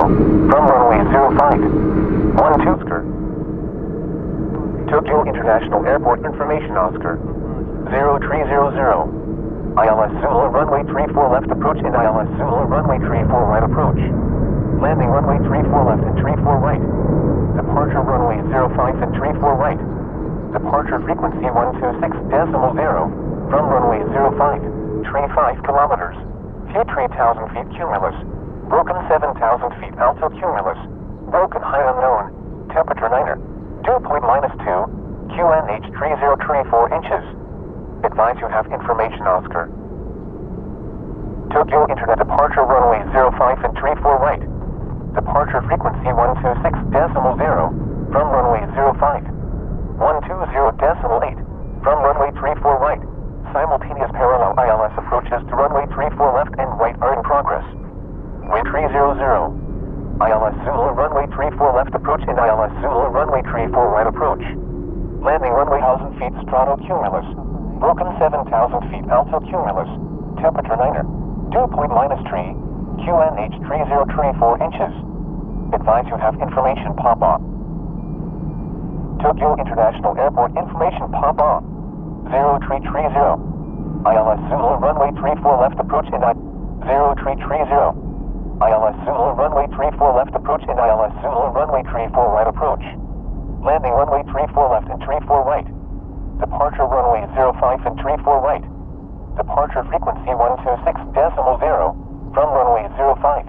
from runway 05. 12 Oscar. Tokyo International Airport Information Oscar. 0300. ILS Zulu runway 34 left approach and ILS Zulu runway 34 right approach. Landing runway 34 left and 34 right. Departure runway 05 and 34 right. Departure frequency 126.0 from runway 05. 35 kilometers. View 3,000 feet cumulus. Broken 7,000 feet altitude cumulus. Broken height unknown. Temperature niner. Dew point -2. QNH 3034 inches. Advise you have information, Oscar. Tokyo Internet departure runway 05 and 34 right. Departure frequency 126.0 from runway 05. 120.8 from runway 34 right. Simultaneous parallel ILS approaches to runway 34 left and right are in progress. Wind 300. ILS Zulu runway 34 left approach and ILS Zulu runway 34 right approach. Landing runway 1,000 feet stratocumulus. Broken 7,000 feet altocumulus. Temperature niner. Dew point -3. QNH 3034 inches. Advise you have information pop on. Tokyo International Airport information pop on. 0330. ILS Zulu runway 34 left approach and 0330. ILS Zulu runway 34 left approach and ILS Zulu runway 34 right approach. Landing runway 34 left and 34 right. Departure runway 05 and 34 right. Departure frequency 126.0 from runway 05.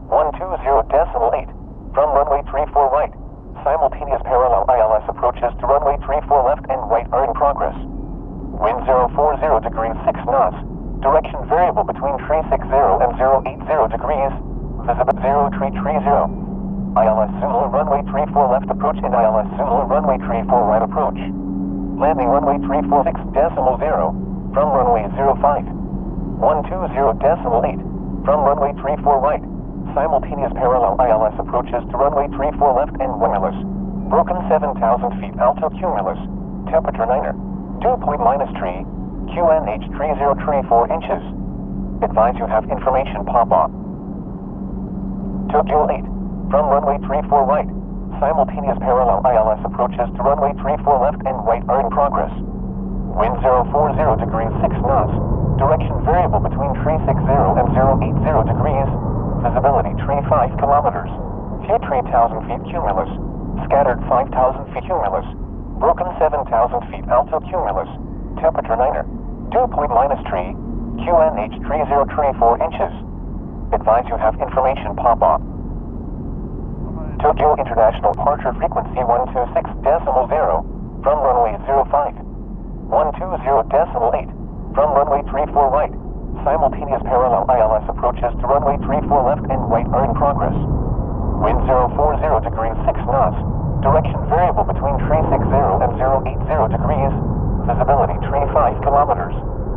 120.8 from runway 34 right. Simultaneous parallel ILS approaches to runway 34 left and right are in progress. Wind 040 degrees 6 knots. Direction variable between 360 and 080 degrees. Visibility 0330. ILS Zulu runway 34 left approach and ILS Zulu runway 34 right approach. Landing runway 346.0 from runway 05. 120.8 from runway 34 right. Simultaneous parallel ILS approaches to runway 34 left and cumulus. Broken 7,000 feet altitude cumulus. Temperature niner. Dew point -3. QNH 3034 inches. Advise you have information pop on. Tokyo 8. From runway 34 right. Simultaneous parallel ILS approaches to runway 34 left and right are in progress. Wind 040 degrees 6 knots. Direction variable between 360 and 080 degrees. Visibility 35 kilometers. View 3,000 feet cumulus. Scattered 5,000 feet cumulus. Broken 7,000 feet altitude cumulus. Temperature niner. Dew point -3. QNH 3034 inches. Advise you have information pop on. Tokyo International departure frequency 126.0 from runway 05. 120.8 from runway 34 right. Simultaneous parallel ILS approaches to runway 34 left and right are in progress. Wind 040 degrees 6 knots. Direction variable between 360 and 080 degrees. Visibility 35 kilometers.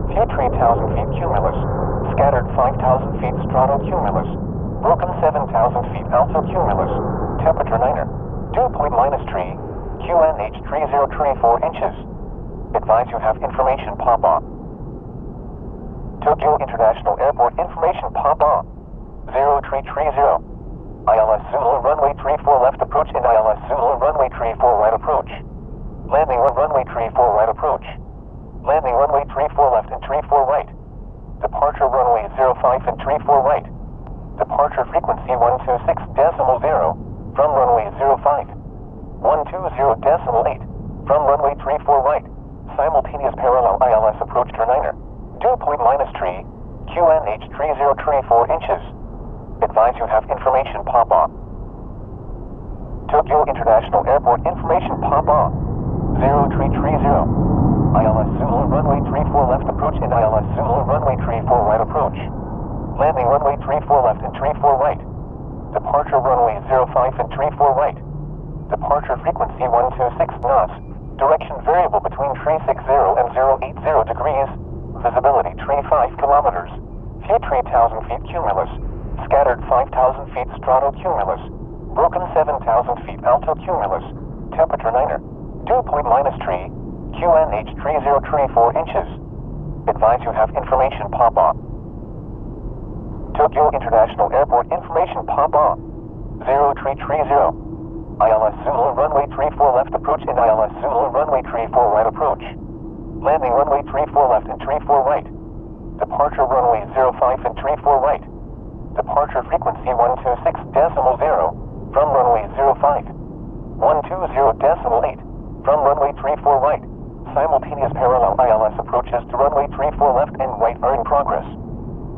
View 3,000 feet cumulus. Scattered 5,000 feet stratocumulus. Broken 7,000 feet altitude cumulus. Temperature niner. Dew point -3. QNH 3034 inches. Advise you have information pop on. Tokyo International Airport information pop on. 0330. ILS Zulu runway 34 left approach and ILS Zulu runway 34 right approach. Landing runway 34 right approach. Landing runway 34 left and 34 right. Departure runway 05 and 34 right. Departure frequency 126.0 from runway 05. 120.8 from runway 34 right. Simultaneous parallel ILS approach to niner. Dew point -3. QNH 3034 inches. Advise you have information pop on. Tokyo International Airport information pop on. 0330. ILS Zulu runway 34 left approach and ILS Zulu runway 34 right approach. Landing runway 34 left and 34 right. Departure runway 05 and 34 right. Departure frequency 126 knots. Direction variable between 360 and 080 degrees. Visibility 35 kilometers. View 3,000 feet cumulus. Scattered 5,000 feet stratocumulus. Broken 7,000 feet altocumulus. Temperature niner. Dew point -3. QNH 3034 inches. Advise you have information pop on. Tokyo International Airport information pop on. 0330. ILS Zulu runway 34 left approach and ILS Zulu runway 34 right approach. Landing runway 34 left and 34 right. Departure runway 05 and 34 right. Departure frequency 126.0 from runway 05. 120.8 from runway 34 right. Simultaneous parallel ILS approaches to runway 34 left and right are in progress.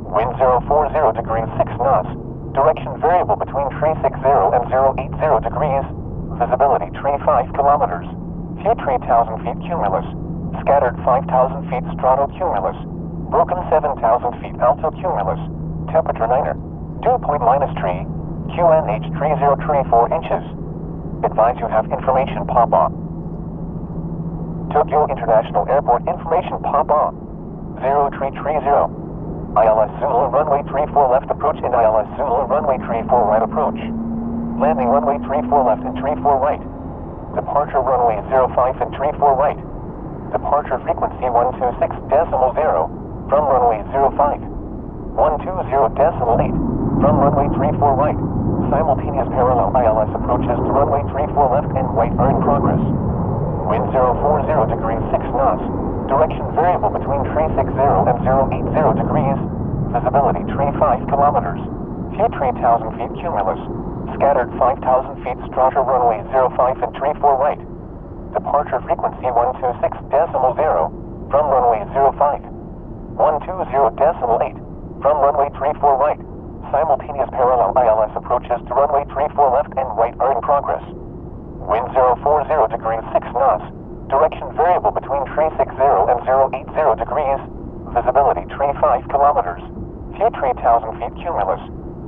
Wind 040 degrees 6 knots. Direction variable between 360 and 080 degrees. Visibility 35 kilometers. View 3,000 feet cumulus. Scattered 5,000 feet stratocumulus. Broken 7,000 feet altocumulus. Temperature 9er. Dew point -3. QNH 3034 inches. Advise you have information pop on. Tokyo International Airport information pop on. 0330. ILS Zulu runway 34 left approach and ILS Zulu runway 34 right approach. Landing runway 34 left and 34 right. Departure runway 05 and 34 right. Departure frequency 126.0 from runway 05. 120.8 from runway 34 right. Simultaneous parallel ILS approaches to runway 34 left and right are in progress. Wind 040 degrees 6 knots. Direction variable between 360 and 080 degrees. Visibility 35 kilometers. View 3,000 feet cumulus. Scattered 5,000 feet strata runway 05 and 34 right. Departure frequency 126.0 from runway 05. 120.8 from runway 34 right. Simultaneous parallel ILS approaches to runway 34 left and right are in progress. Wind 040 degrees 6 knots. Direction variable between 360 and 080 degrees. Visibility 35 kilometers. View 3,000 feet cumulus.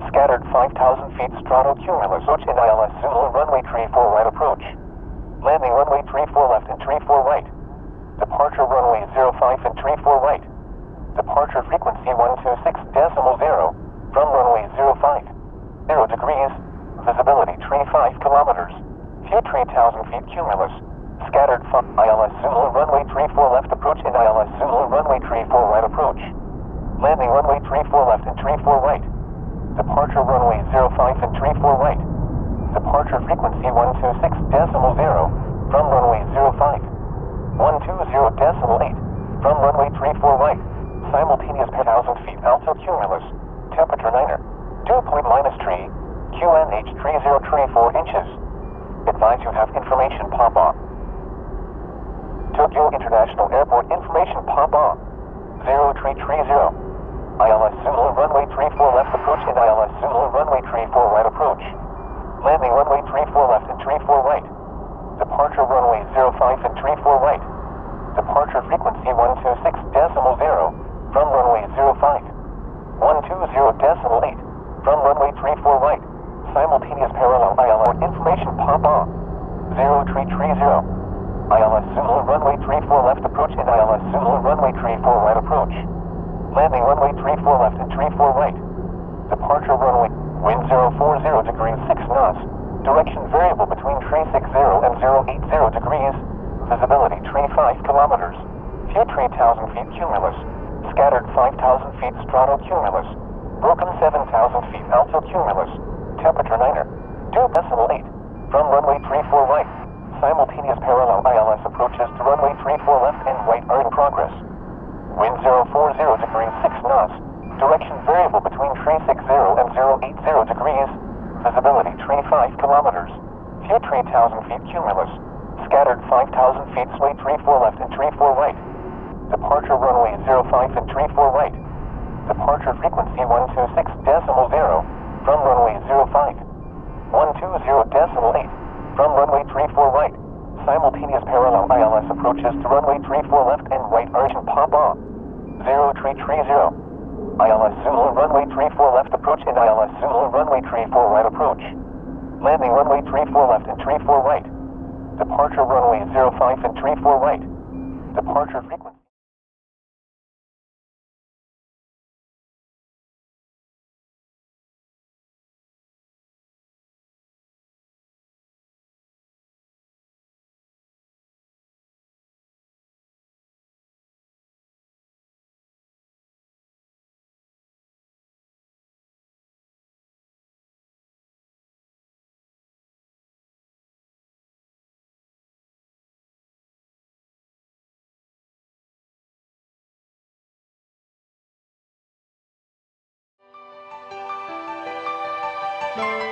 Scattered 5,000 feet stratocumulus. Approach in ILS Zulu runway 34 right approach. Landing runway 34 left and 34 right. Departure runway 05 and 34 right. Departure frequency 126.0 from runway 05. 0 degrees. Visibility 35 kilometers. View 3,000 feet cumulus. Scattered from ILS Zulu runway 34 left approach and ILS Zulu runway 34 right approach. Landing runway 34 left and 34 right. Departure runway 05 and 34 right. Departure frequency 126.0 from runway 05. 120.8 from runway 34 right. Simultaneous 1,000 feet altocumulus. Temperature 9er. Dew point -3. QNH 3034 inches. Advise you have information pop on. Tokyo International Airport information pop on. 0330. ILS Zulu runway 34 left approach and ILS Zulu runway 34 right approach. Landing runway 34 left and 34 right. Departure runway 05 and 34 right. Departure frequency 126.0 from runway 05. 120.8 from runway 34 right. Simultaneous parallel ILS information pop on. 0330. ILS Zulu runway 34 left approach and ILS Zulu runway 34 right approach. Landing runway 34 left and 34 right. Departure runway. Wind 040 degrees 6 knots. Direction variable between 360 and 080 degrees. Visibility 35 kilometers. View 3,000 feet cumulus. Scattered 5,000 feet stratocumulus. Broken 7,000 feet altocumulus. Temperature 9er. Dew 8 from runway 34 right. Simultaneous parallel ILS approaches to runway 34 left and right are in progress. Wind 040 degrees 6 knots. Direction variable between 360 and 080 degrees. Visibility 35 kilometers. View 3,000 feet cumulus. Scattered 5,000 feet sway 34 left and 34 right. Departure runway 05 and 34 right. Departure frequency 126.0 from runway 05. 120.8 from runway 34 right. Simultaneous parallel ILS approaches to runway 34 left and right are in pop on. 0330. ILS Zulu runway 34 left approach and ILS Zulu runway 34 right approach. Landing runway 34 left and 34 right. Departure runway 05 and 34 right. Departure frequency. す。